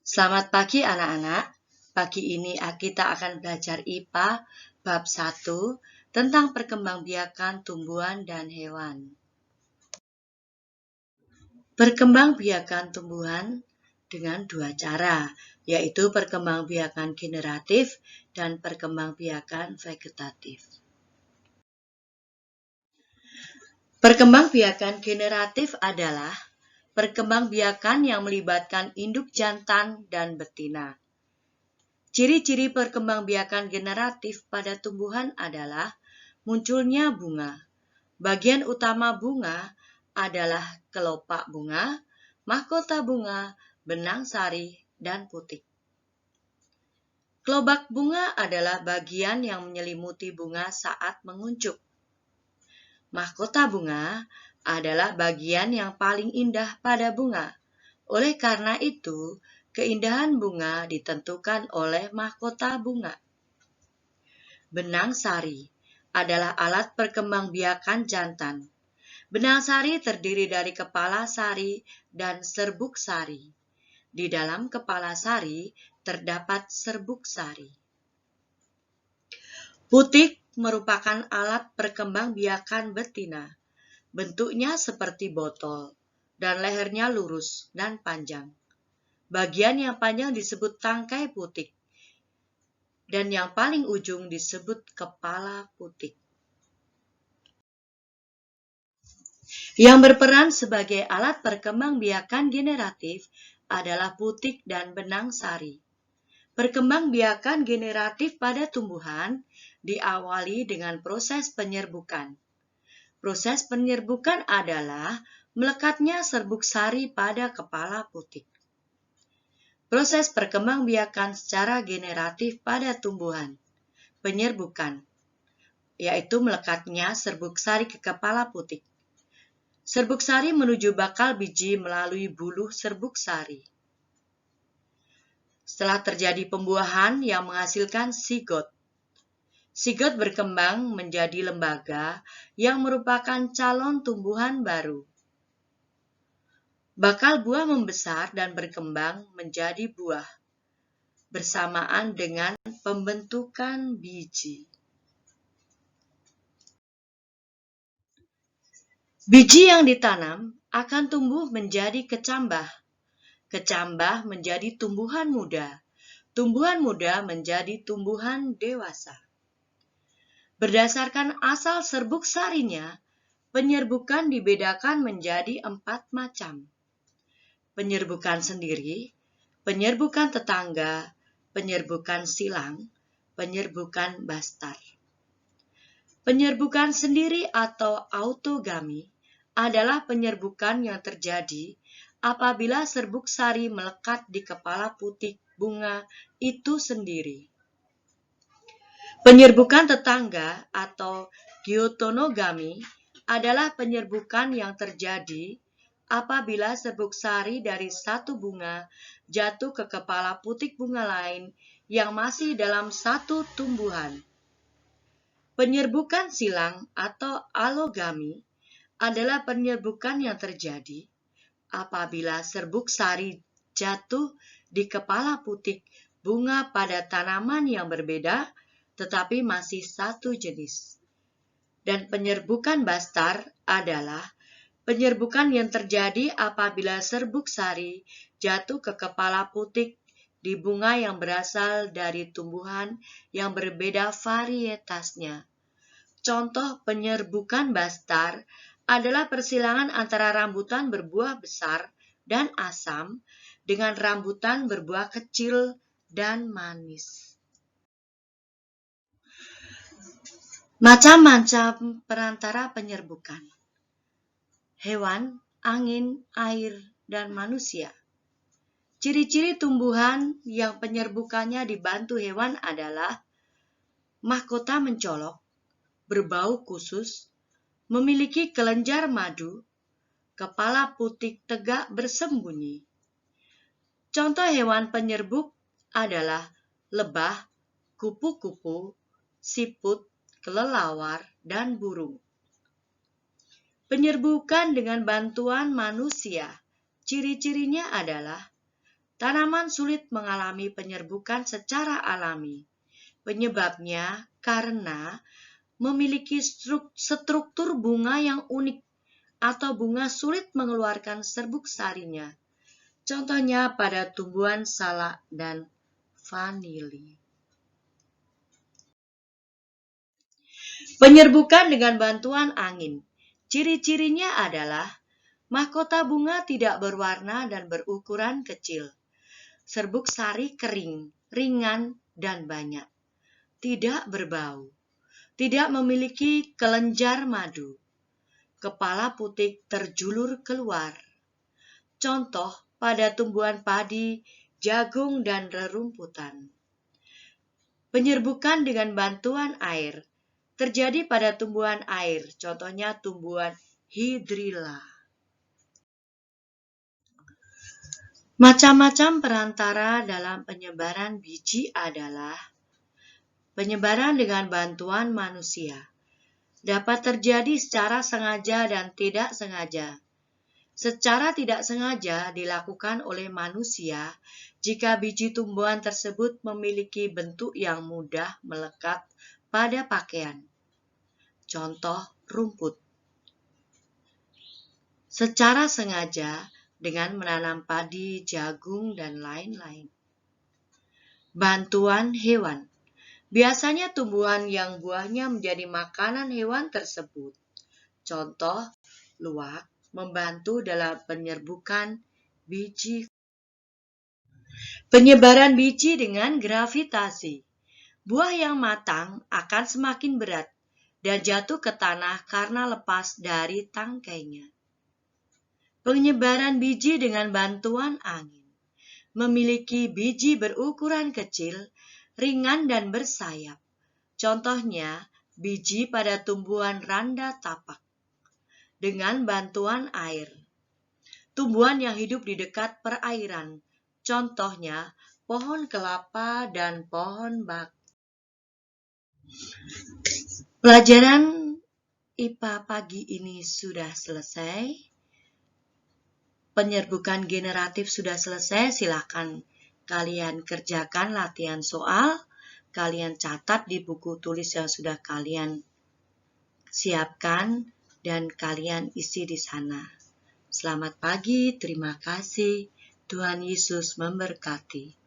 Selamat pagi anak-anak. Pagi ini kita akan belajar IPA bab 1 tentang perkembangbiakan tumbuhan dan hewan. Perkembangbiakan tumbuhan dengan dua cara, yaitu perkembangbiakan generatif dan perkembangbiakan vegetatif. Perkembangbiakan generatif adalah perkembangbiakan yang melibatkan induk jantan dan betina. Ciri-ciri perkembangbiakan generatif pada tumbuhan adalah munculnya bunga. Bagian utama bunga adalah kelopak bunga, mahkota bunga, benang sari, dan putik. Kelopak bunga adalah bagian yang menyelimuti bunga saat menguncup. Mahkota bunga adalah bagian yang paling indah pada bunga. Oleh karena itu, keindahan bunga ditentukan oleh mahkota bunga. Benang sari adalah alat perkembangbiakan jantan. Benang sari terdiri dari kepala sari dan serbuk sari. Di dalam kepala sari terdapat serbuk sari. Putik merupakan alat perkembangbiakan betina. Bentuknya seperti botol dan lehernya lurus dan panjang. Bagian yang panjang disebut tangkai putik dan yang paling ujung disebut kepala putik. Yang berperan sebagai alat perkembangbiakan generatif adalah putik dan benang sari. Perkembangbiakan generatif pada tumbuhan diawali dengan proses penyerbukan. Proses penyerbukan adalah melekatnya serbuk sari pada kepala putik. Proses perkembangbiakan secara generatif pada tumbuhan. Penyerbukan, yaitu melekatnya serbuk sari ke kepala putik. Serbuk sari menuju bakal biji melalui buluh serbuk sari. Setelah terjadi pembuahan yang menghasilkan sigot. Sigot berkembang menjadi lembaga yang merupakan calon tumbuhan baru. Bakal buah membesar dan berkembang menjadi buah bersamaan dengan pembentukan biji. Biji yang ditanam akan tumbuh menjadi kecambah. Kecambah menjadi tumbuhan muda. Tumbuhan muda menjadi tumbuhan dewasa. Berdasarkan asal serbuk sarinya, penyerbukan dibedakan menjadi 4 macam. Penyerbukan sendiri, penyerbukan tetangga, penyerbukan silang, penyerbukan bastar. Penyerbukan sendiri atau autogami adalah penyerbukan yang terjadi apabila serbuk sari melekat di kepala putik bunga itu sendiri. Penyerbukan tetangga atau giotonogami adalah penyerbukan yang terjadi apabila serbuk sari dari satu bunga jatuh ke kepala putik bunga lain yang masih dalam satu tumbuhan. Penyerbukan silang atau alogami adalah penyerbukan yang terjadi apabila serbuk sari jatuh di kepala putik bunga pada tanaman yang berbeda tetapi masih satu jenis. Dan penyerbukan bastar adalah penyerbukan yang terjadi apabila serbuk sari jatuh ke kepala putik di bunga yang berasal dari tumbuhan yang berbeda varietasnya. Contoh penyerbukan bastar adalah persilangan antara rambutan berbuah besar dan asam dengan rambutan berbuah kecil dan manis. Macam-macam perantara penyerbukan. Hewan, angin, air, dan manusia. Ciri-ciri tumbuhan yang penyerbukannya dibantu hewan adalah mahkota mencolok, berbau khusus, memiliki kelenjar madu, kepala putik tegak bersembunyi. Contoh hewan penyerbuk adalah lebah, kupu-kupu, siput, kelelawar, dan burung. Penyerbukan dengan bantuan manusia, ciri-cirinya adalah Tanaman sulit mengalami penyerbukan secara alami. Penyebabnya karena memiliki struktur bunga yang unik atau bunga sulit mengeluarkan serbuk sarinya. Contohnya pada tumbuhan salak dan vanili. Penyerbukan dengan bantuan angin. Ciri-cirinya adalah mahkota bunga tidak berwarna dan berukuran kecil. Serbuk sari kering, ringan, dan banyak. Tidak berbau. Tidak memiliki kelenjar madu. Kepala putik terjulur keluar. Contoh pada tumbuhan padi, jagung, dan rerumputan. Penyerbukan dengan bantuan air terjadi pada tumbuhan air, contohnya tumbuhan hidrilla. Macam-macam perantara dalam penyebaran biji adalah penyebaran dengan bantuan manusia. Dapat terjadi secara sengaja dan tidak sengaja. Secara tidak sengaja dilakukan oleh manusia jika biji tumbuhan tersebut memiliki bentuk yang mudah melekat pada pakaian. Contoh rumput. Secara sengaja dengan menanam padi, jagung, dan lain-lain. Bantuan hewan. Biasanya tumbuhan yang buahnya menjadi makanan hewan tersebut. Contoh, luwak membantu dalam penyerbukan biji. Penyebaran biji dengan gravitasi. Buah yang matang akan semakin berat dan jatuh ke tanah karena lepas dari tangkainya. Penyebaran biji dengan bantuan angin. Memiliki biji berukuran kecil, ringan dan bersayap. Contohnya, biji pada tumbuhan randa tapak. Dengan bantuan air. Tumbuhan yang hidup di dekat perairan. Contohnya, pohon kelapa dan pohon bak. Pelajaran IPA pagi ini sudah selesai. Penyerbukan generatif sudah selesai. Silakan kalian kerjakan latihan soal. Kalian catat di buku tulis yang sudah kalian siapkan dan kalian isi di sana. Selamat pagi, terima kasih. Tuhan Yesus memberkati.